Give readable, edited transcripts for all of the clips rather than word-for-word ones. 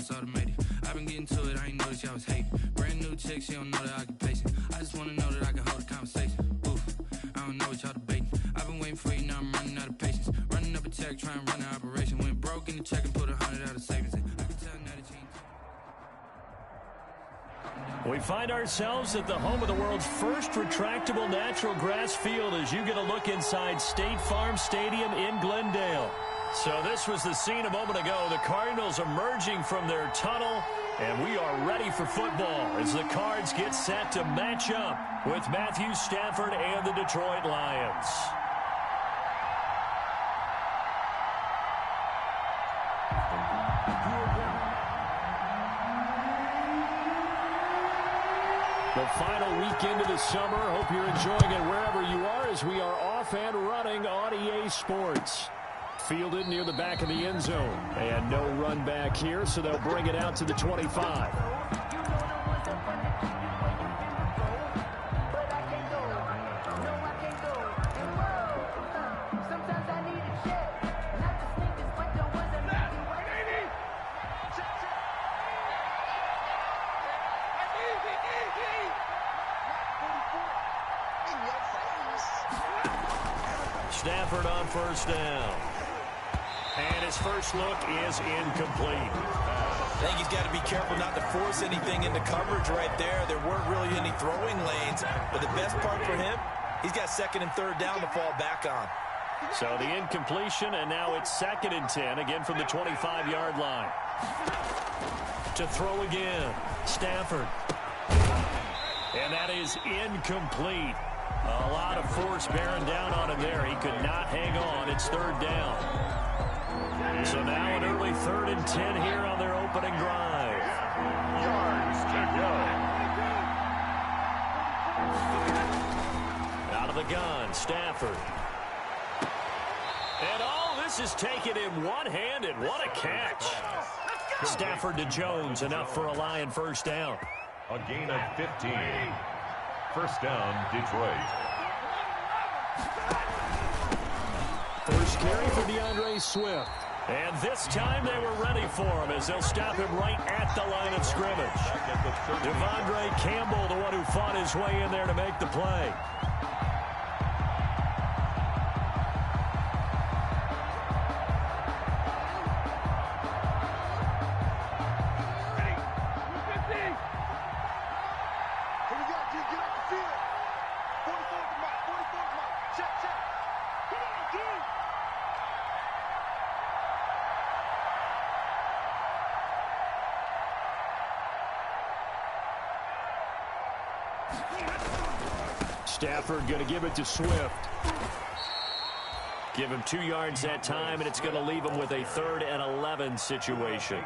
it's automated. I've been getting to it, I ain't noticed y'all was hating. Brand new chick, she don't know the occupation. I just wanna know that I can hold a conversation. Oof, I don't know what y'all debating. I've been waiting for you, now I'm running out of patience. Running up a check, trying to run an operation. Went broke in the check and put 100 out of savings in. I can tell now that you ain't. We find ourselves at the home of the world's first retractable natural grass field as you get a look inside State Farm Stadium in Glendale. So this was the scene a moment ago. The Cardinals emerging from their tunnel, and we are ready for football as the Cards get set to match up with Matthew Stafford and the Detroit Lions. The final weekend of the summer. Hope you're enjoying it wherever you are as we are off and running on EA Sports. Fielded near the back of the end zone. And no run back here, so they'll bring it out to the 25. Stafford on first down. And his first look is incomplete. I think he's got to be careful not to force anything into coverage right there. There weren't really any throwing lanes. But the best part for him, he's got second and third down to fall back on. So the incompletion, and now it's 2nd and 10, again from the 25-yard line. To throw again, Stafford. And that is incomplete. A lot of force bearing down on him there. He could not hang on. It's third down. So now an early 3rd and 10 here on their opening drive. Yards to go. Out of the gun, Stafford. And all this is taken in one-handed. What a catch. Stafford to Jones, enough for a Lion first down. A gain of 15. First down, Detroit. First carry for DeAndre Swift. And this time they were ready for him as they'll stop him right at the line of scrimmage. Devondre Campbell, the one who fought his way in there to make the play. Stafford going to give it to Swift. Give him 2 yards that time, and it's going to leave him with a 3rd and 11 situation.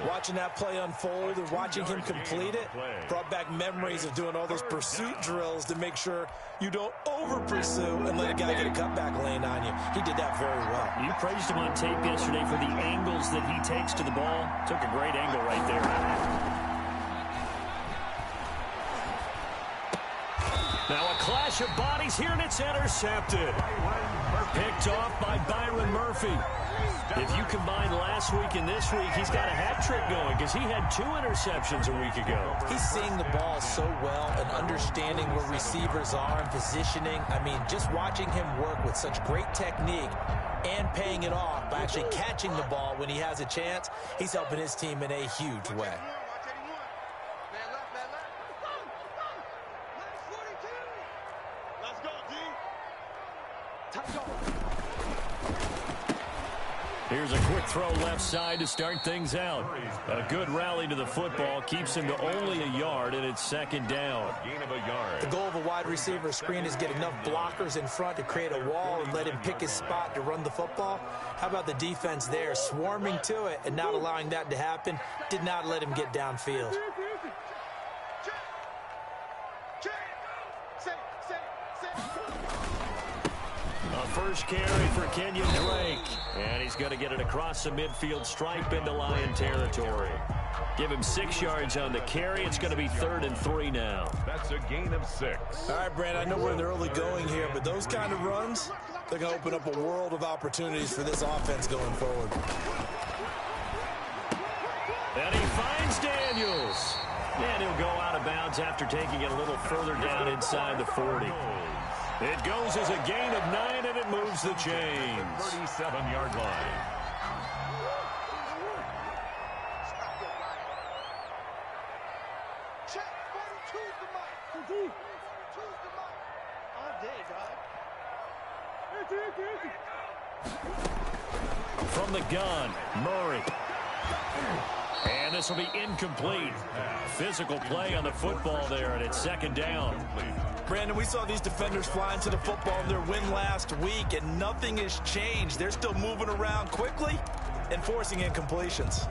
Watching that play unfold and watching him complete it brought back memories of doing all those pursuit drills to make sure you don't over-pursue and let a guy get a cutback lane on you. He did that very well. You praised him on tape yesterday for the angles that he takes to the ball. Took a great angle right there. Now a clash of bodies here, and it's intercepted. Picked off by Byron Murphy. If you combine last week and this week, he's got a hat trick going because he had 2 interceptions a week ago. He's seeing the ball so well and understanding where receivers are and positioning. I mean, just watching him work with such great technique and paying it off by actually catching the ball when he has a chance, he's helping his team in a huge way. Here's a quick throw left side to start things out. A good rally to the football keeps him to only a yard, and it's 2nd down. Gain of a yard. The goal of a wide receiver screen is get enough blockers in front to create a wall and let him pick his spot to run the football. How about the defense there, swarming to it and not allowing that to happen? Did not let him get downfield. A first carry for Kenyon Drake. And he's going to get it across the midfield stripe into Lion territory. Give him 6 yards on the carry. It's going to be 3rd and 3 now. That's a gain of 6. All right, Brand, I know we're in the early going here, but those kind of runs, they're going to open up a world of opportunities for this offense going forward. Here's Daniels. And he'll go out of bounds after taking it a little further down inside the 40. It goes as a gain of 9, and it moves the chains. 37-yard line. From the gun, Murray. And this will be incomplete. Physical play on the football there, and it's second down. Brandon, we saw these defenders flying to the football in their win last week, and nothing has changed. They're still moving around quickly and forcing incompletions.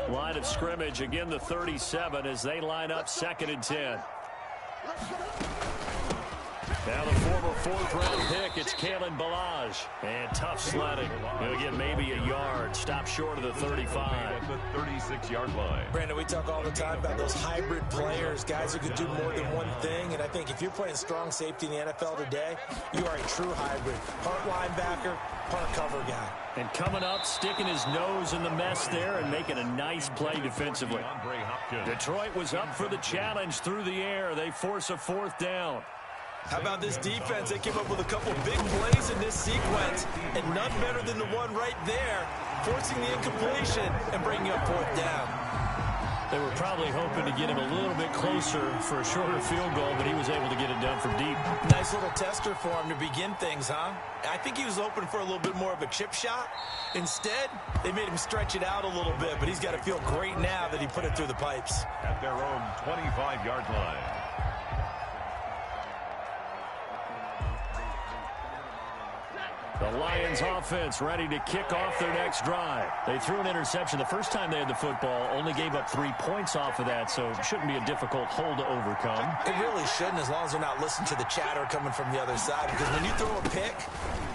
Line of scrimmage, again the 37 as they line up 2nd and 10. Now the former 4th-round pick, it's Kalen Ballage. And tough sledding. He'll get maybe a yard. Stop short of the 35. At the 36-yard line. Brandon, we talk all the time about those hybrid players, guys who can do more than one thing. And I think if you're playing strong safety in the NFL today, you are a true hybrid. Part linebacker, part cover guy. And coming up, sticking his nose in the mess there and making a nice play defensively. Detroit was up for the challenge through the air. They force a 4th down. How about this defense? They came up with a couple big plays in this sequence, and none better than the one right there, forcing the incompletion and bringing up 4th down. They were probably hoping to get him a little bit closer for a shorter field goal, but he was able to get it done from deep. Nice little tester for him to begin things, huh? I think he was hoping for a little bit more of a chip shot. Instead, they made him stretch it out a little bit, but he's got to feel great now that he put it through the pipes. At their own 25-yard line. The Lions offense ready to kick off their next drive. They threw an interception the first time they had the football, only gave up 3 points off of that, so it shouldn't be a difficult hole to overcome. It really shouldn't, as long as they're not listening to the chatter coming from the other side, because when you throw a pick,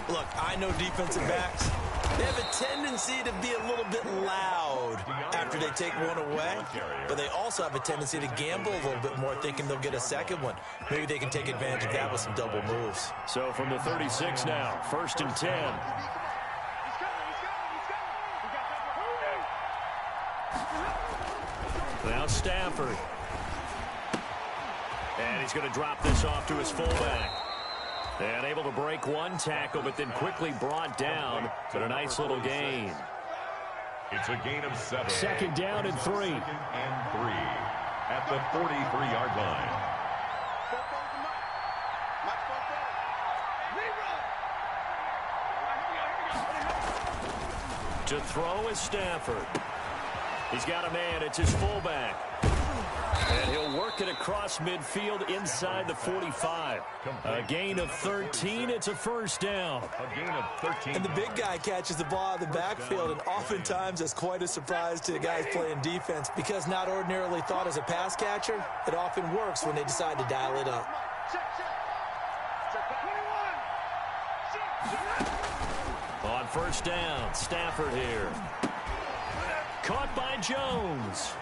look, I know defensive backs, they have a tendency to be a little bit loud after they take one away, but they also have a tendency to gamble a little bit more, thinking they'll get a second one. Maybe they can take advantage of that with some double moves. So from the 36 now, 1st and 10. Now Stafford. And he's going to drop this off to his fullback. And able to break one tackle, but then quickly brought down. But a nice little gain. It's a gain of 7. 2nd down and 3. 2nd and 3 at the 43-yard line. To throw is Stafford. He's got a man. It's his fullback. And he'll work it across midfield inside the 45. A gain of 13. It's a 1st down. A gain of 13. And the big guy catches the ball out of the backfield, and oftentimes that's quite a surprise to the guys playing defense, because not ordinarily thought as a pass catcher, it often works when they decide to dial it up. On 1st down, Stafford here. Caught by Jones.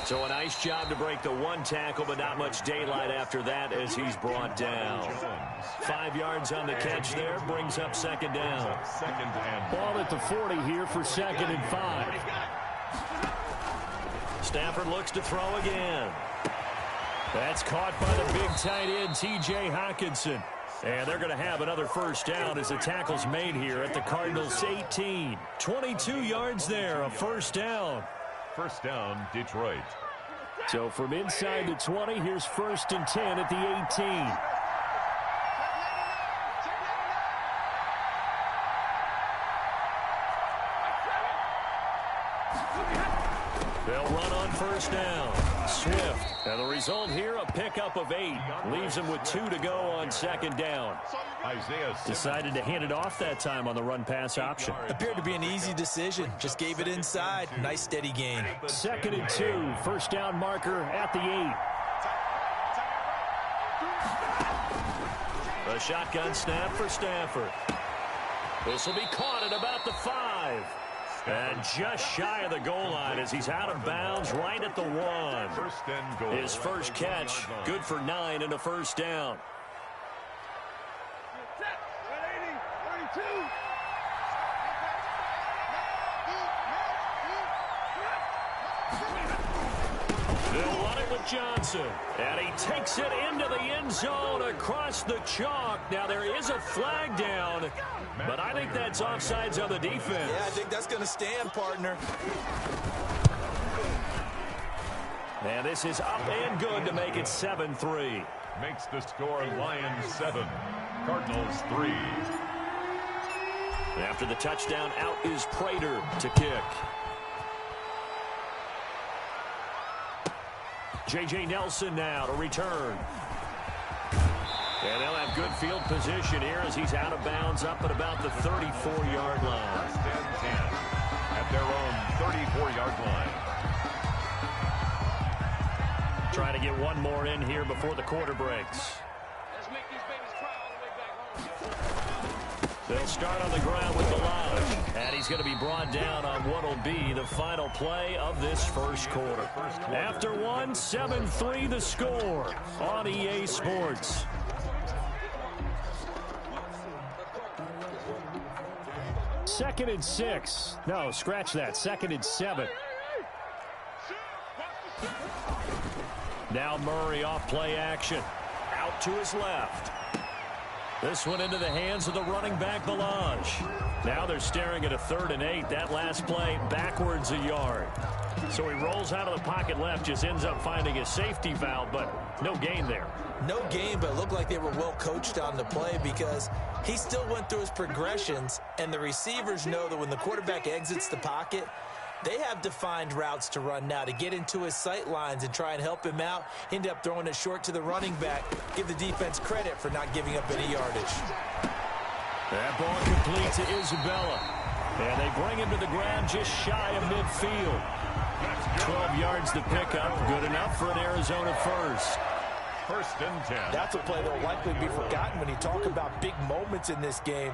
So a nice job to break the one tackle, but not much daylight after that as he's brought down. 5 yards on the catch there, brings up 2nd down. Ball at the 40 here for 2nd and 5. Stafford looks to throw again. That's caught by the big tight end, T.J. Hockenson. And they're going to have another 1st down as the tackle's made here at the Cardinals' 18. 22 yards there, a 1st down. 1st down, Detroit. So from inside the 20, here's 1st and 10 at the 18. They'll run on 1st down. Swift. And the result here, a pickup of 8. Leaves them with 2 to go on 2nd down. Isaiah decided to hand it off that time on the run-pass option. Appeared to be an easy decision. Just gave it inside. Nice, steady gain. 2nd and 2. 1st down marker at the 8. A shotgun snap for Stafford. This will be caught at about the 5. And just shy of the goal line as he's out of bounds right at the 1. His first catch, good for 9 and a 1st down. They'll run it with Johnson. And he takes it into the end zone across the chalk. Now, there is a flag down, but I think that's offsides on the defense. Yeah, I think that's going to stand, partner. And this is up and good to make it 7-3. Makes the score Lions 7, Cardinals 3. After the touchdown, out is Prater to kick. J.J. Nelson now to return. And they'll have good field position here as he's out of bounds up at about the 34-yard line. First and 10 at their own 34-yard line. Trying to get one more in here before the quarter breaks. Let's make these babies cry all the way back home. They'll start on the ground with Balaj. And he's going to be brought down on what will be the final play of this first quarter. After one, 7-3 the score on EA Sports. Second and 6. No, scratch that. Second and 7. Now Murray off play action. Out to his left. This one into the hands of the running back, Balaj. Now they're staring at a 3rd and 8. That last play backwards a yard. So he rolls out of the pocket left, just ends up finding a safety valve, but no gain there. No gain, but it looked like they were well coached on the play because he still went through his progressions, and the receivers know that when the quarterback exits the pocket, they have defined routes to run now to get into his sight lines and try and help him out. End up throwing it short to the running back. Give the defense credit for not giving up any yardage. That ball complete to Isabella. And they bring him to the ground just shy of midfield. 12 yards to pick up. Good enough for an Arizona first. First and 10. That's a play that will likely be forgotten when you talk about big moments in this game.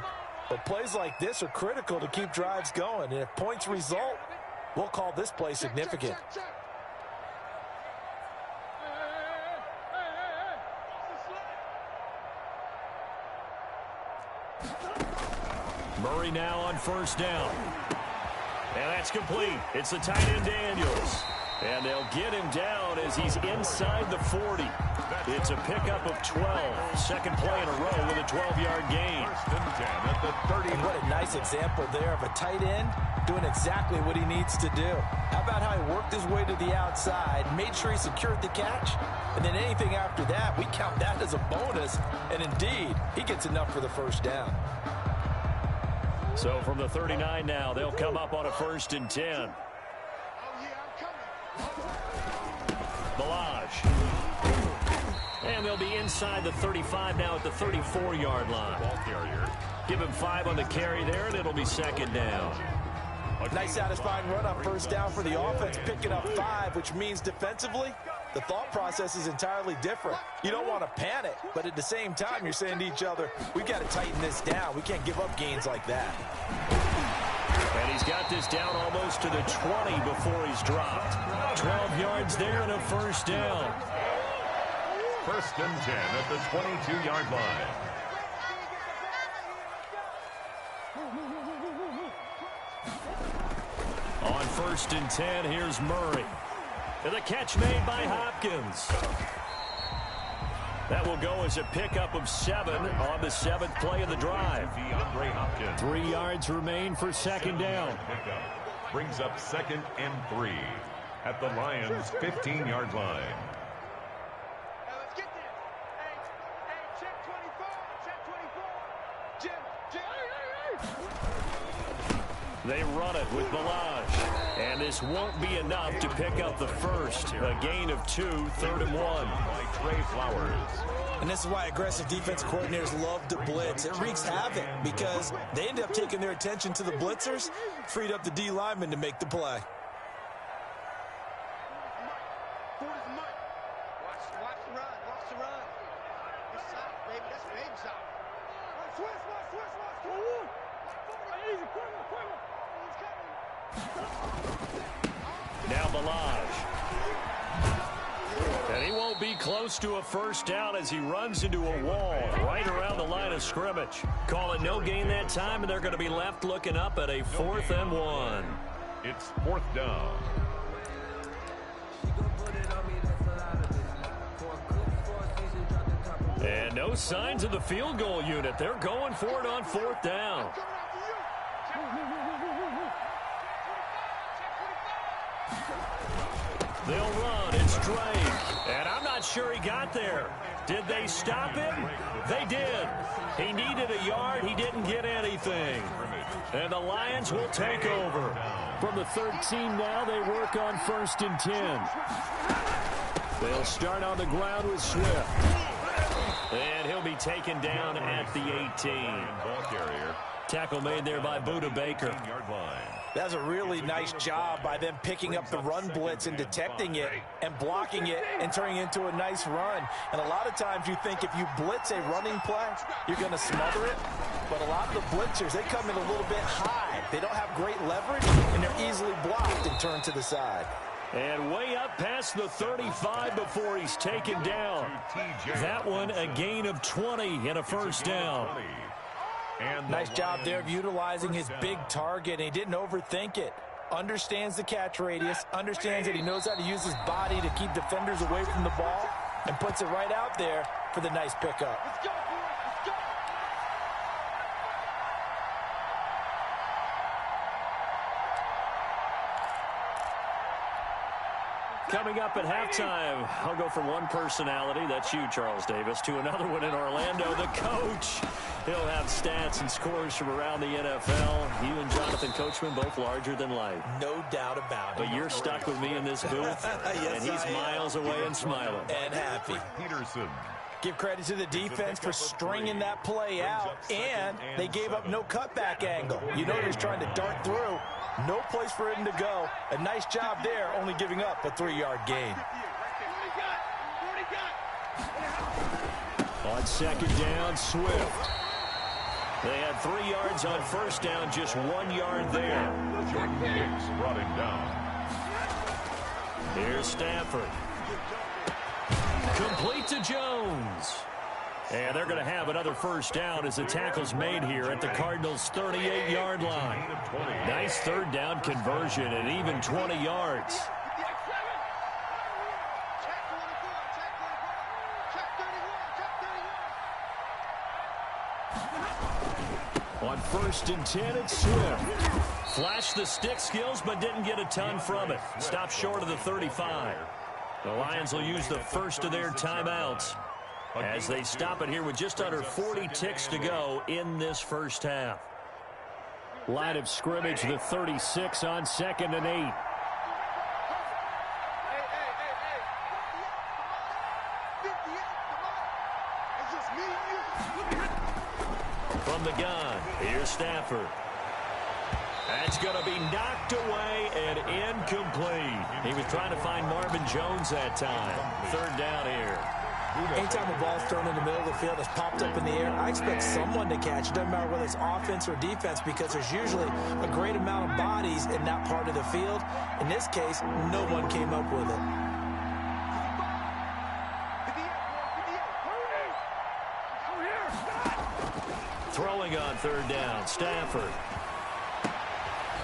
But plays like this are critical to keep drives going. And if points result, we'll call this play significant. Murray now on first down. And that's complete. It's the tight end Daniels. And they'll get him down as he's inside the 40. It's a pickup of 12. Second play in a row with a 12-yard gain. First and 10 at the 30. And what a nice example there of a tight end doing exactly what he needs to do. How about how he worked his way to the outside, made sure he secured the catch, and then anything after that, we count that as a bonus. And indeed, he gets enough for the first down. So from the 39 now, they'll come up on a first and 10. Balaj. And they'll be inside the 35 now at the 34-yard line. Ball carrier. Give him 5 on the carry there, and it'll be second down. Nice satisfying run on first down for the offense, picking up 5, which means defensively, the thought process is entirely different. You don't want to panic, but at the same time, you're saying to each other, we've got to tighten this down. We can't give up gains like that. And he's got this down almost to the 20 before he's dropped. 12 yards there and a first down. First and 10 at the 22-yard line. On first and 10, here's Murray. And the catch made by Hopkins. That will go as a pickup of 7 on the 7th play of the drive. 3 yards remain for second down. Pickup brings up 2nd and 3 at the Lions' 15-yard line. Let's get this. Hey, check 24. Check 24. Jim. They run it with Balaj. And this won't be enough to pick up the first. A gain of 2, 3rd and 1. By Trey Flowers. And this is why aggressive defense coordinators love to blitz. It wreaks havoc because they end up taking their attention to the blitzers, freed up the D lineman to make the play. Watch the run. Watch the run. This side, baby. That's baby side. Switch. Now Balaj. And he won't be close to a first down as he runs into a wall right around the line of scrimmage. Call it no gain that time, and they're going to be left looking up at a 4th and 1. It's 4th down. And no signs of the field goal unit. They're going for it on 4th down. They'll run. It's Drake. And I'm not sure he got there. Did they stop him? They did. He needed a yard. He didn't get anything. And the Lions will take over. From the 13 now, they work on 1st and 10. They'll start on the ground with Swift. And he'll be taken down at the 18. Tackle made there by Buda Baker. That's a really nice job by them picking up the run blitz and detecting it and blocking it and turning it into a nice run. And a lot of times you think if you blitz a running play, you're going to smother it. But a lot of the blitzers, they come in a little bit high. They don't have great leverage, and they're easily blocked and turned to the side. And way up past the 35 before he's taken down. That one a gain of 20 and a 1st down. Nice job there of utilizing his big target. He didn't overthink it. Understands the catch radius. Understands that he knows how to use his body to keep defenders away from the ball. And puts it right out there for the nice pickup. Let's go, boys. Let's go. Coming up at halftime, I'll go from one personality, that's you, Charles Davis, to another one in Orlando, the coach. He'll have stats and scores from around the NFL. You and Jonathan Coachman, both larger than life. No doubt about it. But you're stuck with me in this booth, yes, and he's miles away and smiling. And happy. Peterson. Give credit to the defense for stringing that play out, and they gave up no cutback angle. You know he was trying to dart through. No place for him to go. A nice job there, only giving up a 3-yard gain. On 2nd down, Swift. They had 3 yards on 1st down, just 1 yard there. Jordan Hicks brought him down. Here's Stafford. Complete to Jones. And they're going to have another 1st down as the tackle's made here at the Cardinals' 38-yard line. Nice 3rd down conversion and even 20 yards. On 1st and 10, it's Swift. Flashed the stick skills, but didn't get a ton from it. Stopped short of the 35. The Lions will use the first of their timeouts as they stop it here with just under 40 ticks to go in this 1st half. Line of scrimmage, the 36 on 2nd and 8. From the gun, here's Stafford. That's going to be knocked away and incomplete. He was trying to find Marvin Jones that time. 3rd down here. Anytime a ball's thrown in the middle of the field, it's popped up in the air, I expect someone to catch it. Doesn't matter whether it's offense or defense, because there's usually a great amount of bodies in that part of the field. In this case, no one came up with it. Throwing on 3rd down, Stafford.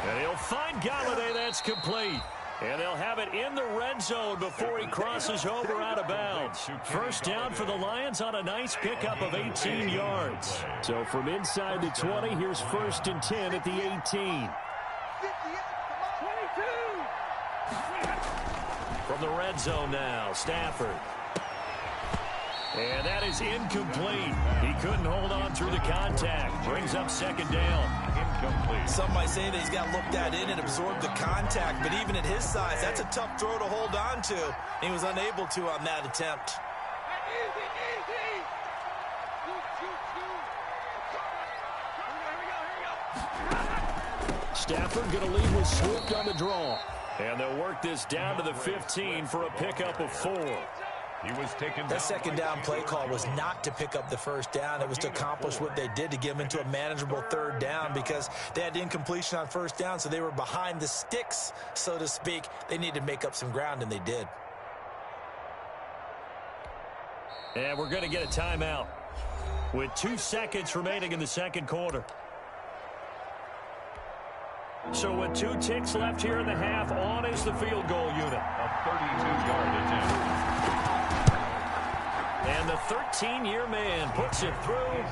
And he'll find Galladay. That's complete. And they'll have it in the red zone before he crosses over out of bounds. 1st down for the Lions on a nice pickup of 18 yards. So from inside the 20, here's 1st and 10 at the 18. From the red zone now, Stafford. And that is incomplete. He couldn't hold on through the contact. Brings up 2nd down. Incomplete. Some might say that he's got to look that in and absorb the contact, but even at his size, that's a tough throw to hold on to. He was unable to on that attempt. Stafford going to lead with Swift on the draw. And they'll work this down to the 15 for a pickup of 4. He was taken down. That 2nd down play call was not to pick up the 1st down. It was to accomplish what they did to get them into a manageable 3rd down, because they had incompletion on 1st down, so they were behind the sticks, so to speak. They needed to make up some ground, and they did. And we're going to get a timeout with 2 seconds remaining in the 2nd quarter. So with 2 ticks left here in the half, on is the field goal unit. A 32-yard attempt. And the 13-year man puts it through.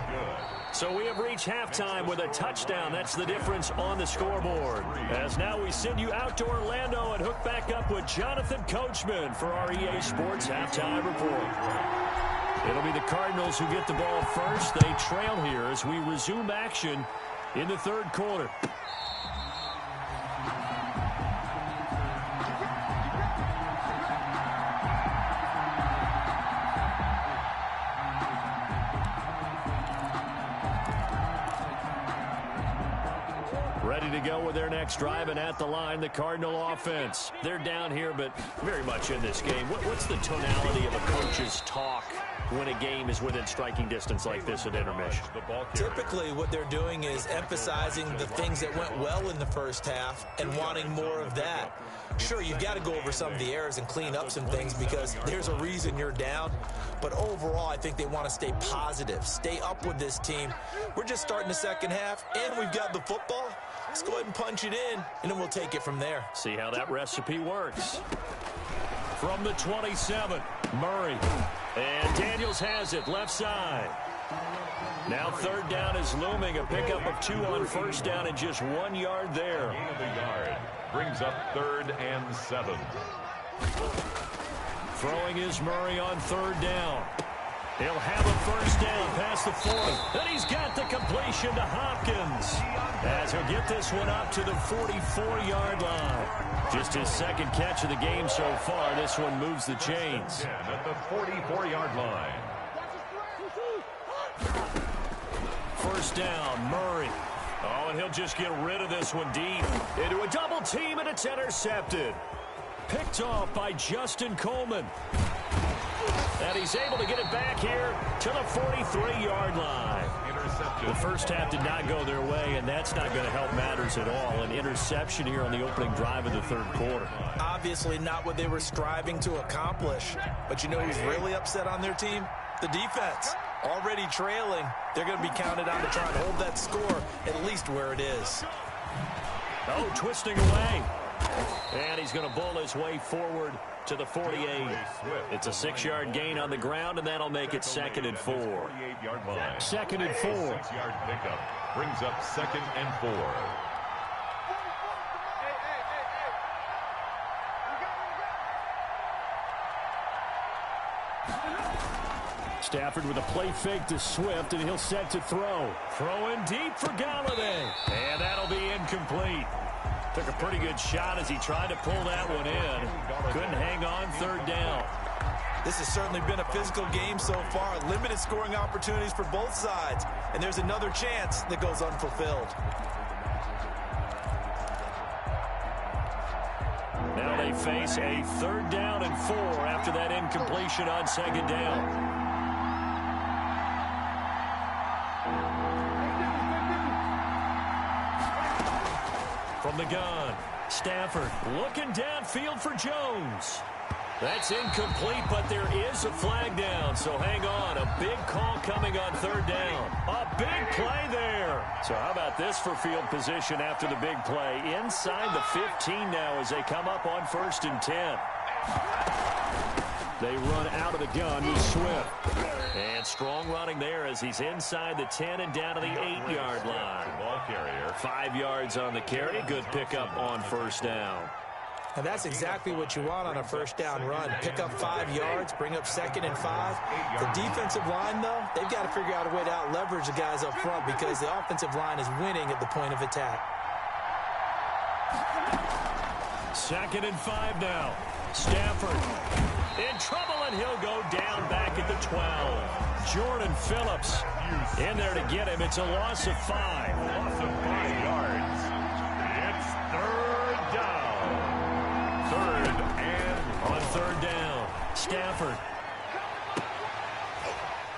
So we have reached halftime with a touchdown. That's the difference on the scoreboard. As now we send you out to Orlando and hook back up with Jonathan Coachman for our EA Sports Halftime Report. It'll be the Cardinals who get the ball first. They trail here as we resume action in the third quarter. Ready to go with their next drive, and at the line, the Cardinal offense. They're down here, but very much in this game. What's the tonality of a coach's talk when a game is within striking distance like this at intermission? Typically, what they're doing is emphasizing the things that went well in the first half and wanting more of that. Sure, you've got to go over some of the errors and clean up some things because there's a reason you're down. But overall, I think they want to stay positive, stay up with this team. We're just starting the second half, and we've got the football. Let's go ahead and punch it in, and then we'll take it from there. See how that recipe works. From the 27, Murray. And Daniels has it, left side. Now third down is looming. A pickup of 2 on first down and just 1 yard there. Gain of a yard. Brings up 3rd and 7. Throwing is Murray on third down. He'll have a first down past the 40. And he's got the completion to Hopkins, as he'll get this one up to the 44-yard line. Just his second catch of the game so far. This one moves the chains. At the 44-yard line. First down, Murray. Oh, and he'll just get rid of this one deep. Into a double team, and it's intercepted. Picked off by Justin Coleman. And he's able to get it back here to the 43-yard line. The first half did not go their way, and that's not going to help matters at all. An interception here on the opening drive of the third quarter. Obviously not what they were striving to accomplish. But you know who's really upset on their team? The defense. Already trailing. They're going to be counted on to try and hold that score at least where it is. Oh, twisting away. And he's going to bowl his way forward to the 48. It's a 6-yard gain on the ground, and that'll make it 2nd and 4. 2nd and 4. 6-yard pickup brings up 2nd and 4. Stafford with a play fake to Swift, and he'll set to throw. Throwing deep for Galladay. And that'll be incomplete. Took a pretty good shot as he tried to pull that one in. Couldn't hang on third down. This has certainly been a physical game so far. Limited scoring opportunities for both sides. And there's another chance that goes unfulfilled. Now they face a 3rd down and 4 after that incompletion on 2nd down. From the gun, Stafford looking downfield for Jones. That's incomplete, but there is a flag down, so hang on. A big call coming on 3rd down. A big play there. So how about this for field position after the big play? Inside the 15 now as they come up on 1st and 10. They run out of the gun with Swift. And strong running there as he's inside the 10 and down to the 8-yard line. Ball carrier. 5 yards on the carry. Good pickup on 1st down. And that's exactly what you want on a 1st down run. Pick up 5 yards, bring up 2nd and 5. The defensive line, though, they've got to figure out a way to out-leverage the guys up front because the offensive line is winning at the point of attack. 2nd and 5 now. Stafford in trouble, and he'll go down back at the 12. Jordan Phillips in there to get him. It's a loss of 5. Loss of 5 yards. It's 3rd down. 3rd and on 3rd down. Stafford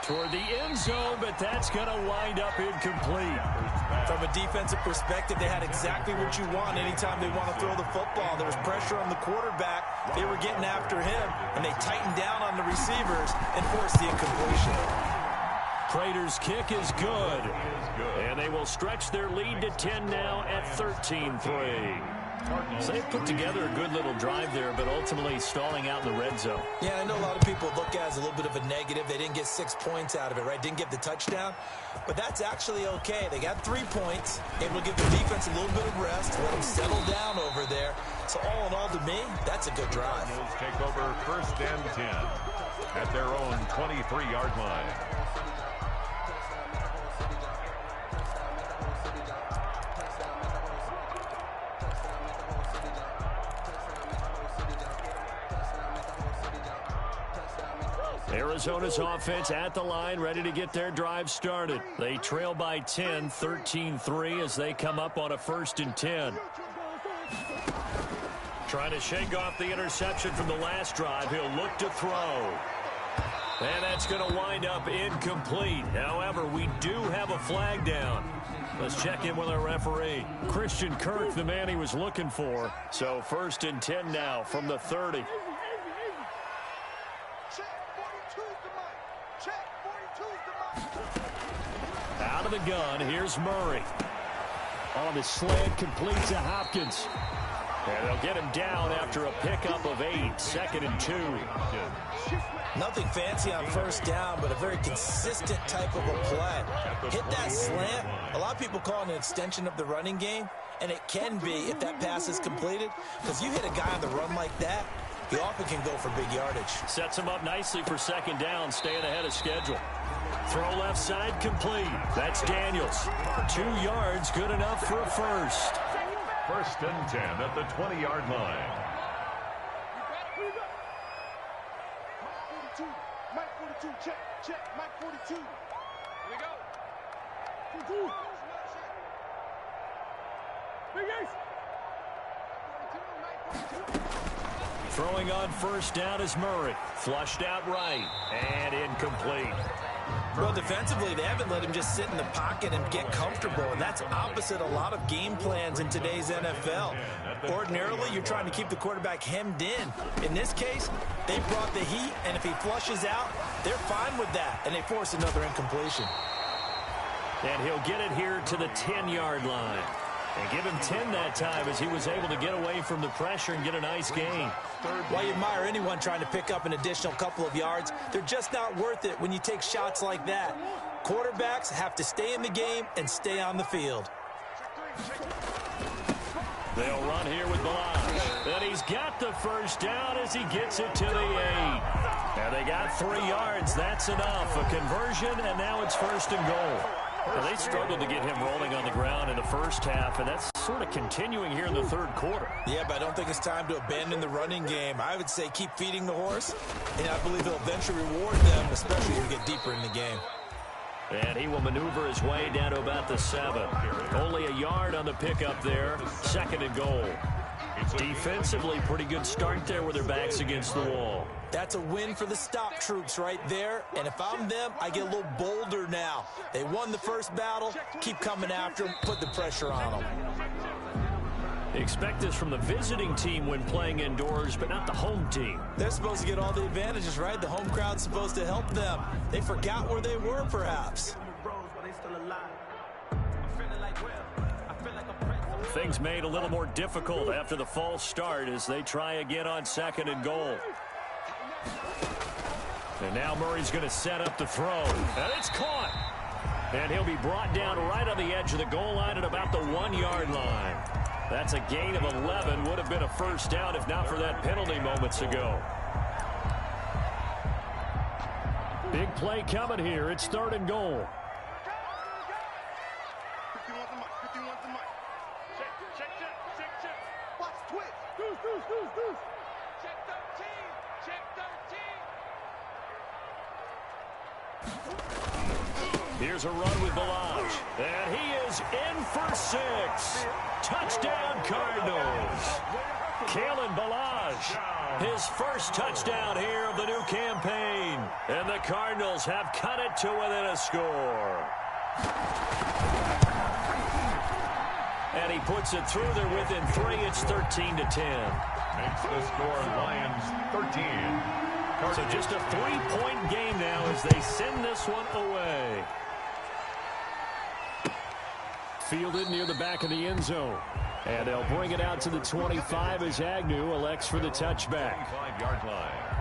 toward the end zone, but that's going to wind up incomplete. From a defensive perspective, they had exactly what you want anytime they want to throw the football. There was pressure on the quarterback. They were getting after him, and they tightened down on the receivers and forced the incompletion. Prater's kick is good. And they will stretch their lead to 10 now at 13-3. So they put together a good little drive there, but ultimately stalling out in the red zone. Yeah, I know a lot of people look at it as a little bit of a negative. They didn't get 6 points out of it, right? Didn't get the touchdown. But that's actually okay. They got 3 points, able to give the defense a little bit of rest, let them settle down over there. So all in all, to me, that's a good drive. Cardinals take over 1st and 10 at their own 23-yard line. Arizona's offense at the line, ready to get their drive started. They trail by 10, 13-3 as they come up on a 1st and 10. Trying to shake off the interception from the last drive. He'll look to throw. And that's going to wind up incomplete. However, we do have a flag down. Let's check in with our referee. Christian Kirk, the man he was looking for. So 1st and 10 now from the 30. Out of the gun, here's Murray. On the slant, completes to Hopkins. And they'll get him down after a pickup of 8, 2nd and 2. Nothing fancy on 1st down, but a very consistent type of a play. Hit that slant. A lot of people call it an extension of the running game, and it can be if that pass is completed, because you hit a guy on the run like that, he often can go for big yardage. Sets him up nicely for 2nd down, staying ahead of schedule. Throw left side complete. That's Daniels. 2 yards, good enough for a 1st. 1st and 10 at the 20-yard line. Mike 42, check, Mike 42. Here we go. Throwing on 1st down is Murray. Flushed out right and incomplete. Well, defensively, they haven't let him just sit in the pocket and get comfortable, and that's opposite a lot of game plans in today's NFL. Ordinarily, you're trying to keep the quarterback hemmed in. In this case, they brought the heat, and if he flushes out, they're fine with that, and they force another incompletion. And he'll get it here to the 10-yard line. And give him 10 that time as he was able to get away from the pressure and get a nice gain. While you admire anyone trying to pick up an additional couple of yards, they're just not worth it when you take shots like that. Quarterbacks have to stay in the game and stay on the field. They'll run here with Balazs. And he's got the 1st down as he gets it to the 8. And they got 3 yards. That's enough. A conversion, and now it's 1st and goal. Well, they struggled to get him rolling on the ground in the 1st half, and that's sort of continuing here in the 3rd quarter. Yeah, but I don't think it's time to abandon the running game. I would say keep feeding the horse, and I believe he'll eventually reward them, especially as we get deeper in the game. And he will maneuver his way down to about the 7. Only a yard on the pickup there. 2nd and goal. Defensively, pretty good start there with their backs against the wall. That's a win for the stop troops right there. And if I'm them, I get a little bolder now. They won the 1st battle. Keep coming after them. Put the pressure on them. Expect this from the visiting team when playing indoors, but not the home team. They're supposed to get all the advantages, right? The home crowd's supposed to help them. They forgot where they were, perhaps. Things made a little more difficult after the false start as they try again on 2nd and goal. And now Murray's going to set up the throw. And it's caught. And he'll be brought down right on the edge of the goal line at about the 1-yard line. That's a gain of 11. Would have been a 1st down if not for that penalty moments ago. Big play coming here. It's 3rd and goal. 51 to Mike, 51 to Mike. Check. Watch twist. Deuce. Check 13. Here's a run with Balazs. And he is in for 6. Touchdown, Cardinals. Kalen Balazs, his 1st touchdown here of the new campaign. And the Cardinals have cut it to within a score. And he puts it through. They're within 3. It's 13-10. Makes the score Lions 13, So just a 3-point game now as they send this one away. Fielded near the back of the end zone. And they'll bring it out to the 25 as Agnew elects for the touchback. 25-yard line.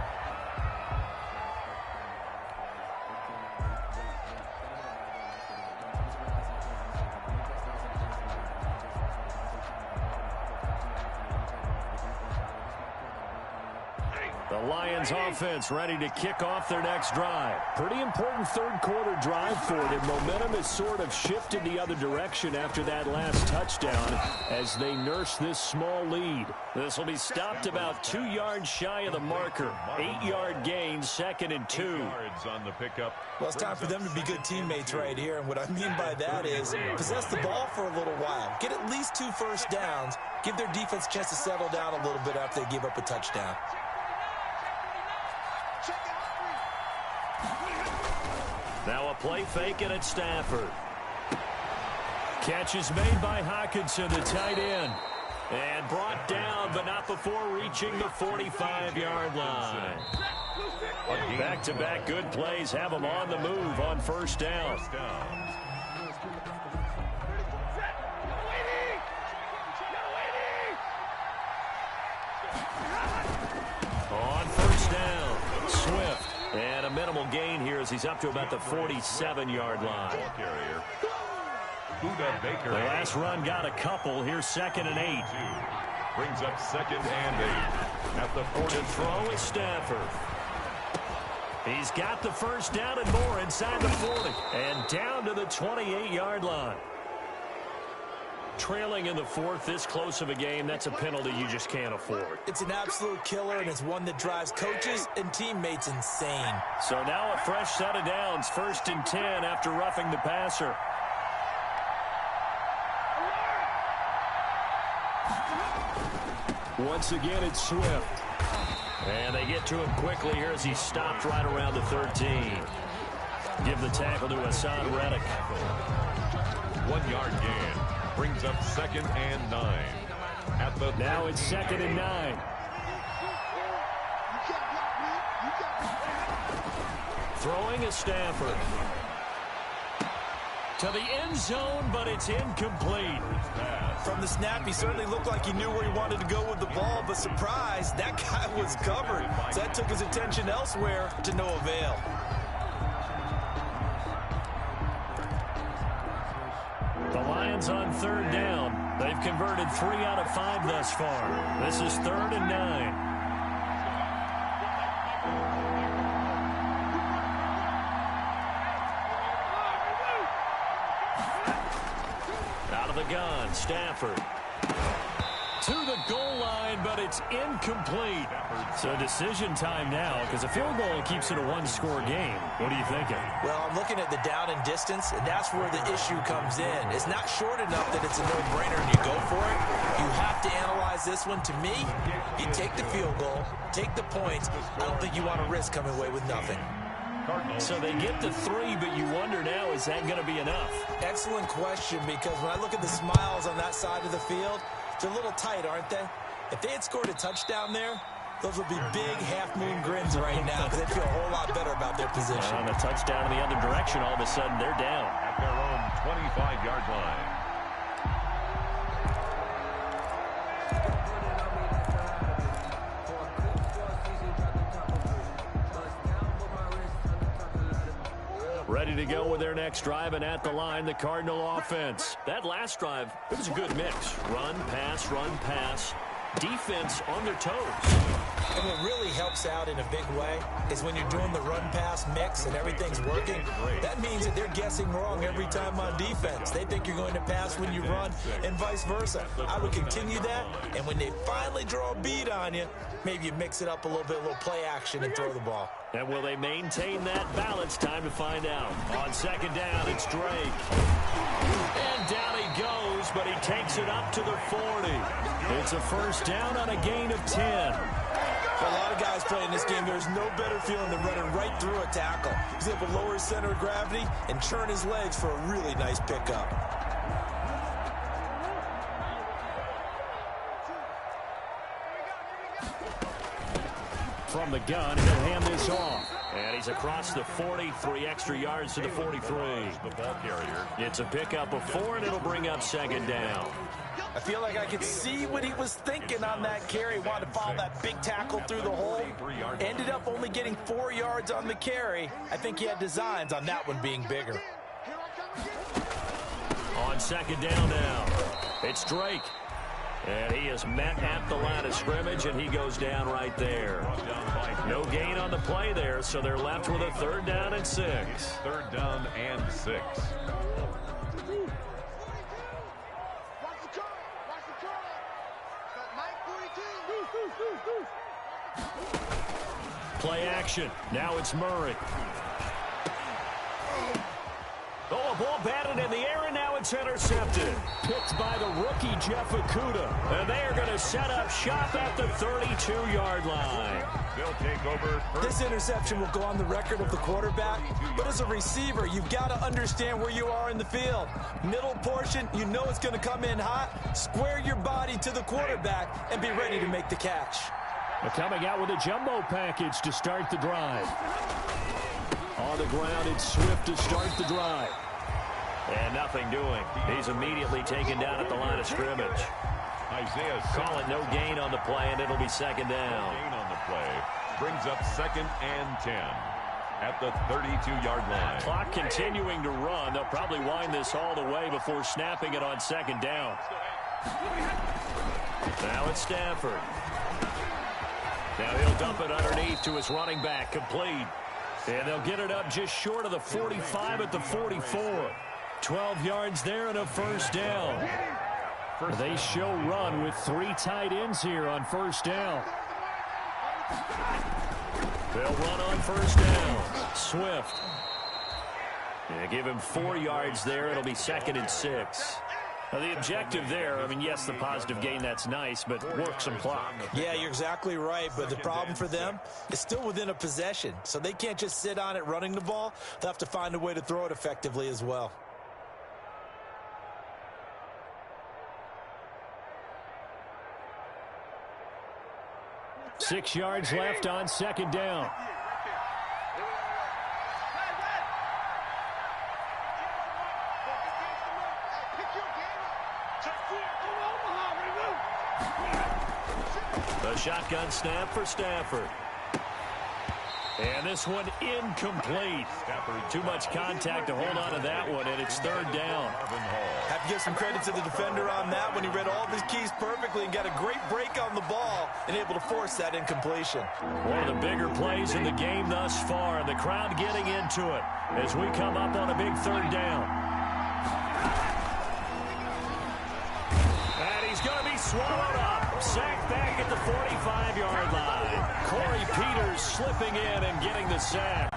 The Lions offense ready to kick off their next drive. Pretty important third-quarter drive for them. Momentum has sort of shifted the other direction after that last touchdown as they nurse this small lead. This will be stopped about 2 yards shy of the marker. 8-yard gain, 2nd and 2. 8 yards on the pickup. Well, it's time for them to be good teammates right here. And what I mean by that is possess the ball for a little while. Get at least 2 first downs. Give their defense a chance to settle down a little bit after they give up a touchdown. Now a play fake and it's Stafford. Catch is made by Hockenson, the tight end. And brought down, but not before reaching the 45-yard line. Back-to-back good plays have them on the move on first down. On first down, Swift. And a minimal gain here as he's up to about the 47-yard line. The last run got a couple. Here's 2nd and 8. Brings up 2nd and 8. At the 40. To throw is Stafford. He's got the first down and more inside the 40. And down to the 28-yard line. Trailing in the 4th, this close of a game, that's a penalty you just can't afford. It's an absolute killer, and it's one that drives coaches and teammates insane. So now a fresh set of downs, 1st and 10 after roughing the passer. Once again, it's Swift. And they get to him quickly here as he's stopped right around the 13. Give the tackle to Hassan Reddick. 1-yard gain. Brings up 2nd and 9. Now it's 2nd and 9. Throwing is Stafford. To the end zone, but it's incomplete. From the snap, he certainly looked like he knew where he wanted to go with the ball, but surprise, that guy was covered. So that took his attention elsewhere to no avail. The Lions on 3rd down. They've converted 3 out of 5 thus far. This is 3rd and 9. Out of the gun, Stafford. To the goal line, but it's incomplete. So decision time now, because a field goal keeps it a 1-score game. What are you thinking? Well, I'm looking at the down and distance, and that's where the issue comes in. It's not short enough that it's a no-brainer and you go for it. You have to analyze this one. To me, you take the field goal, take the points. I don't think you want to risk coming away with nothing. So they get the 3, but you wonder now, is that going to be enough? Excellent question, because when I look at the smiles on that side of the field, they're a little tight, aren't they? If they had scored a touchdown there, those would be big half-moon grins right now because they'd feel a whole lot better about their position. On a touchdown in the other direction, all of a sudden they're down. At their own 25-yard line. Ready to go with their next drive, and at the line, the Cardinal offense. That last drive, it was a good mix. Run, pass, defense on their toes. And what really helps out in a big way is when you're doing the run-pass mix and everything's working, that means that they're guessing wrong every time on defense. They think you're going to pass when you run and vice versa. I would continue that, and when they finally draw a bead on you, maybe you mix it up a little bit, a little play action and throw the ball. And will they maintain that balance? Time to find out. On 2nd down, it's Drake. And down he goes, but he takes it up to the 40. It's a first down on a gain of 10. For a lot of guys playing this game, there's no better feeling than running right through a tackle. He's able to lower his center of gravity and turn his legs for a really nice pickup. from the gun, and he'll hand this off. And he's across the 40, 3 extra yards to the 43. The ball carrier. It's a pickup of 4, and it'll bring up second down. I feel like I could see what he was thinking on that carry. Wanted to follow that big tackle through the hole. Ended up only getting 4 yards on the carry. I think he had designs on that one being bigger. On second down now, it's Drake. And he is met at the line of scrimmage, and he goes down right there. No gain on the play there, so they're left with a 3rd down and 6. 3rd down and 6. Play action. Now it's Murray. Oh, a ball batted in the air, and now it's intercepted. Picked by the rookie, Jeff Okudah. And they are going to set up shop at the 32-yard line. They'll take over. This interception will go on the record of the quarterback, but as a receiver, you've got to understand where you are in the field. Middle portion, you know it's going to come in hot. Square your body to the quarterback and be ready to make the catch. They're coming out with a jumbo package to start the drive. On the ground, it's Swift to start the drive. And nothing doing. He's immediately taken down at the line of scrimmage. Isaiah Call it no gain on the play, and it'll be second down. Gain on the play brings up 2nd and 10 at the 32-yard line. Clock continuing to run. They'll probably wind this all the way before snapping it on second down. Now it's Stafford. Now he'll dump it underneath to his running back, complete. And they'll get it up just short of the 45 at the 44. 12 yards there and a 1st down. They show run with 3 tight ends here on 1st down. They'll run on 1st down. Swift. Yeah, give him 4 yards there. It'll be 2nd and 6. Now, the objective there, I mean, yes, the positive gain, that's nice, but work some clock. Yeah, you're exactly right, but the problem for them is still within a possession, so they can't just sit on it running the ball. They'll have to find a way to throw it effectively as well. Six yards left on 2nd down. The shotgun snap for Stafford. And this one incomplete. Too much contact to hold on to that one, and it's 3rd down. Have to give some credit to the defender on that when he read all of his keys perfectly and got a great break on the ball and able to force that incompletion. One of the bigger plays in the game thus far, and the crowd getting into it as we come up on a big 3rd down. And he's going to be swallowed up. Sacked back at the 45-yard line. Corey Peters slipping in and getting the sack.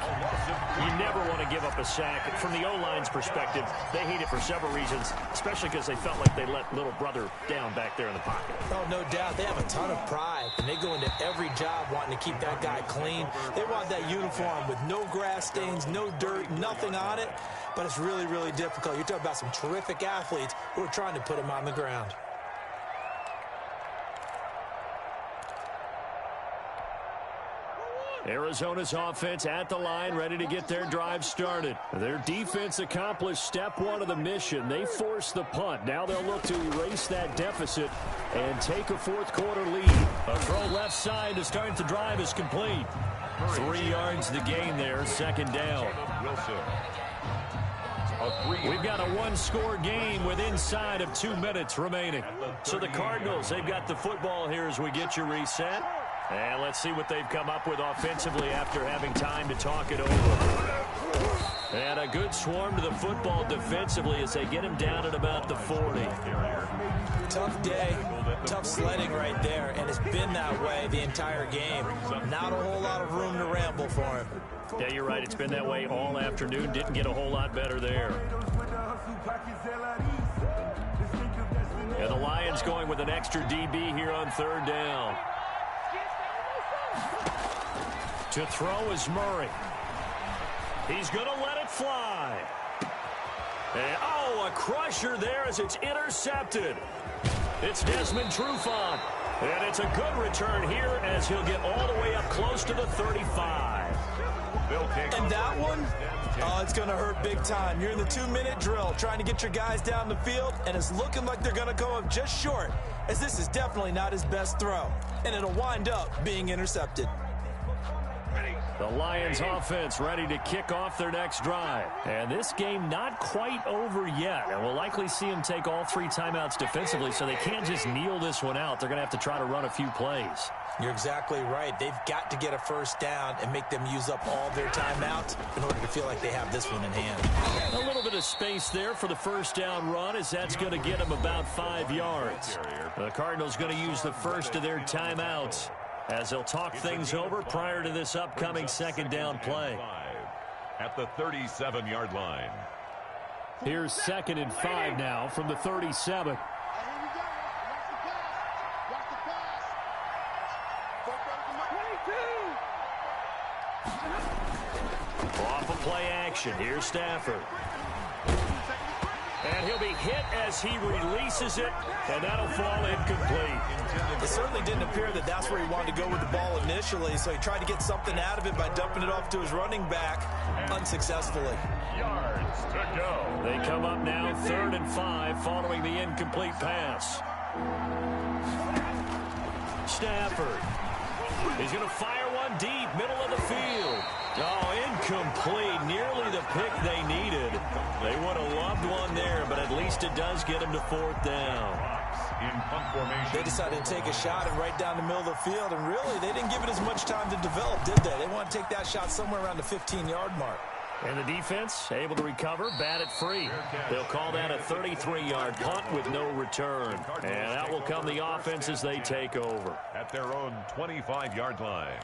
You never want to give up a sack. From the O-line's perspective, they hate it for several reasons, especially because they felt like they let little brother down back there in the pocket. Oh, no doubt. They have a ton of pride, and they go into every job wanting to keep that guy clean. They want that uniform with no grass stains, no dirt, nothing on it, but it's really, really difficult. You're talking about some terrific athletes who are trying to put him on the ground. Arizona's offense at the line, ready to get their drive started. Their defense accomplished step 1 of the mission. They forced the punt. Now they'll look to erase that deficit and take a 4th quarter lead. A throw left side to start the drive is complete. 3 yards the gain there, 2nd down. We've got a 1-score game with inside of 2 minutes remaining. So the Cardinals, they've got the football here as we get you reset. And let's see what they've come up with offensively after having time to talk it over. And a good swarm to the football defensively as they get him down at about the 40. Tough day, tough sledding right there, and it's been that way the entire game. Not a whole lot of room to ramble for him. Yeah, you're right. It's been that way all afternoon. Didn't get a whole lot better there. And the Lions going with an extra DB here on 3rd down. To throw is Murray. He's going to let it fly. And, oh, a crusher there as it's intercepted. It's Desmond Trufant. And it's a good return here as he'll get all the way up close to the 35. And that one, oh, it's going to hurt big time. You're in the 2-minute drill trying to get your guys down the field, and it's looking like they're going to come up just short, as this is definitely not his best throw, and it'll wind up being intercepted. The Lions offense ready to kick off their next drive. And this game not quite over yet. And we'll likely see them take all 3 timeouts defensively, so they can't just kneel this one out. They're going to have to try to run a few plays. You're exactly right. They've got to get a first down and make them use up all their timeouts in order to feel like they have this one in hand. A little bit of space there for the first down run, as that's going to get them about 5 yards. The Cardinals going to use the first of their timeouts as they'll talk things over prior to this upcoming second down play. At the 37-yard line. Here's 2nd and 5 now from the 37. Off of play action, here's Stafford. And he'll be hit as he releases it, and that'll fall incomplete. It certainly didn't appear that that's where he wanted to go with the ball initially, so he tried to get something out of it by dumping it off to his running back unsuccessfully. Yards to go. They come up now 3rd and 5 following the incomplete pass. Stafford. He's going to fire one deep, middle of the field. Oh, incomplete. Nearly the pick they needed. They would have loved one there, but at least it does get them to 4th down. They decided to take a shot and right down the middle of the field, and really, they didn't give it as much time to develop, did they? They want to take that shot somewhere around the 15-yard mark. And the defense able to recover, bat it free. They'll call that a 33-yard punt with no return. And that will come the offense as they take over. At their own 25-yard line.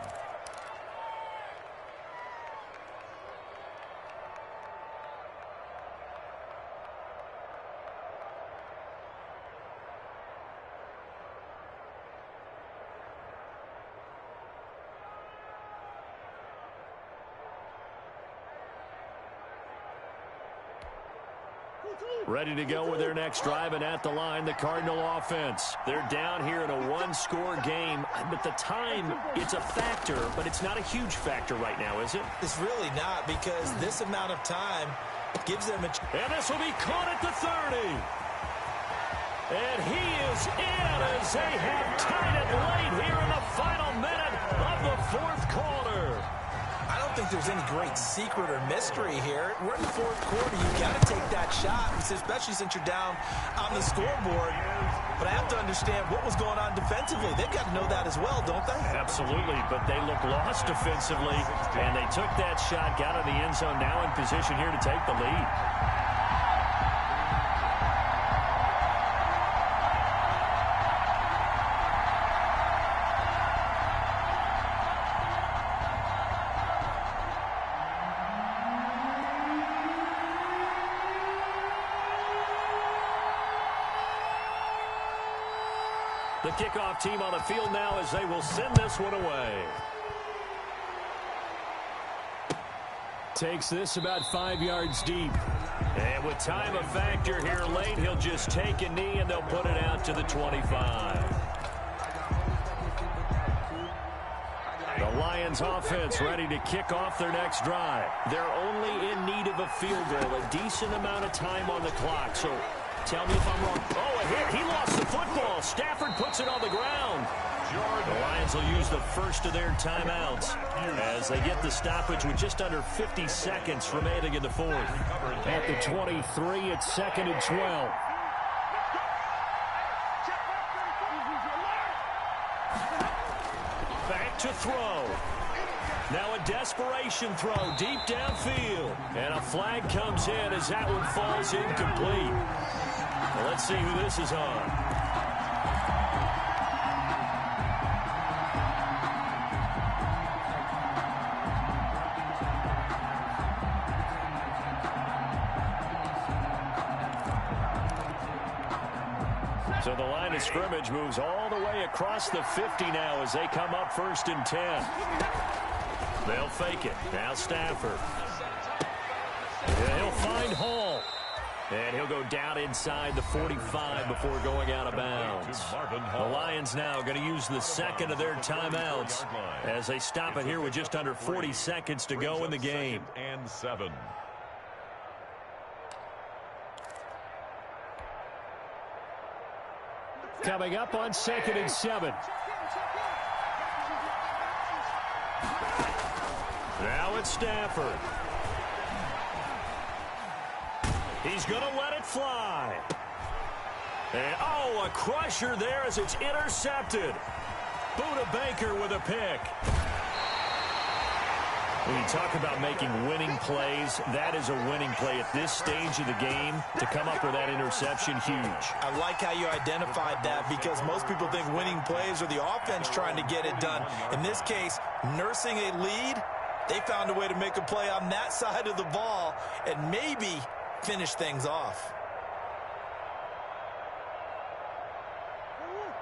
Ready to go with their next drive, and at the line, the Cardinal offense. They're down here in a 1-score game, but the time, it's a factor, but it's not a huge factor right now, is it? It's really not, because this amount of time gives them a... And this will be caught at the 30. And he is in as they have tied it late here in the final minute of the 4th quarter. I don't think there's any great secret or mystery here. We're in the 4th quarter. You've got to take that shot, especially since you're down on the scoreboard. But I have to understand what was going on defensively. They've got to know that as well, don't they? Absolutely, but they look lost defensively, and they took that shot, got in the end zone, now in position here to take the lead. The kickoff team on the field now as they will send this one away. Takes this about 5 yards deep. And with time a factor here late, he'll just take a knee and they'll put it out to the 25. The Lions offense ready to kick off their next drive. They're only in need of a field goal, a decent amount of time on the clock. So tell me if I'm wrong. Oh, a hit. He lost the football. Stafford puts it on the ground. The Lions will use the first of their timeouts as they get the stoppage with just under 50 seconds remaining in the 4th. At the 23, it's 2nd and 12. Back to throw. Now a desperation throw deep downfield. And a flag comes in as that one falls incomplete. Well, let's see who this is on. So the line of scrimmage moves all the way across the 50 now as they come up 1st and 10. They'll fake it. Now Stafford. Yeah, he'll find Hall. And he'll go down inside the 45 before going out of bounds. The Lions now going to use the second of their timeouts as they stop it here with just under 40 seconds to go in the game. And 7. Coming up on 2nd and 7. Now it's Stafford. He's going to let it fly. And, oh, a crusher there as it's intercepted. Buda Baker with a pick. When you talk about making winning plays, that is a winning play at this stage of the game. To come up with that interception, huge. I like how you identified that because most people think winning plays are the offense trying to get it done. In this case, nursing a lead, they found a way to make a play on that side of the ball and maybe finish things off.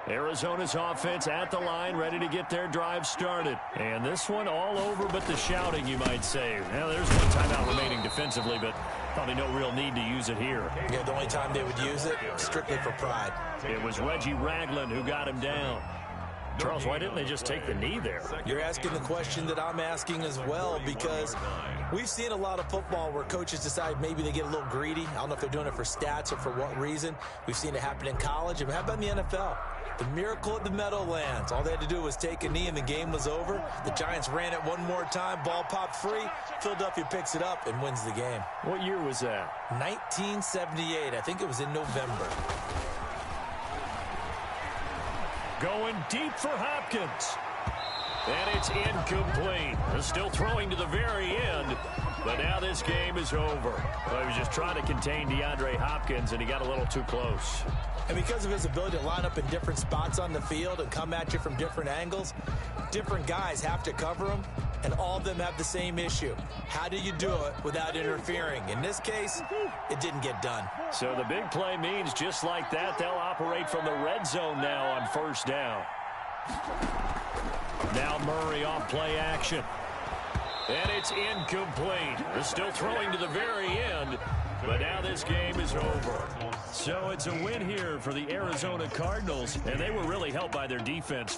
Arizona's offense at the line, ready to get their drive started. And this one all over but the shouting, you might say. Now, there's one timeout remaining defensively, but probably no real need to use it here. Yeah, the only time they would use it, strictly for pride. It was Reggie Ragland who got him down. Charles, why didn't they just take the knee there? You're asking the question that I'm asking as well, because we've seen a lot of football where coaches decide maybe they get a little greedy. I don't know if they're doing it for stats or for what reason. We've seen it happen in college. And how about in the NFL? The miracle at the Meadowlands. All they had to do was take a knee and the game was over. The Giants ran it one more time. Ball popped free. Philadelphia picks it up and wins the game. What year was that? 1978. I think it was in November. Going deep for Hopkins. And it's incomplete. They're still throwing to the very end. But now this game is over. Well, he was just trying to contain DeAndre Hopkins, and he got a little too close. And because of his ability to line up in different spots on the field and come at you from different angles, different guys have to cover him, and all of them have the same issue. How do you do it without interfering? In this case, it didn't get done. So the big play means just like that, they'll operate from the red zone now on first down. Now Murray off play action. And it's incomplete. They're still throwing to the very end, but now this game is over. So it's a win here for the Arizona Cardinals, and they were really helped by their defense.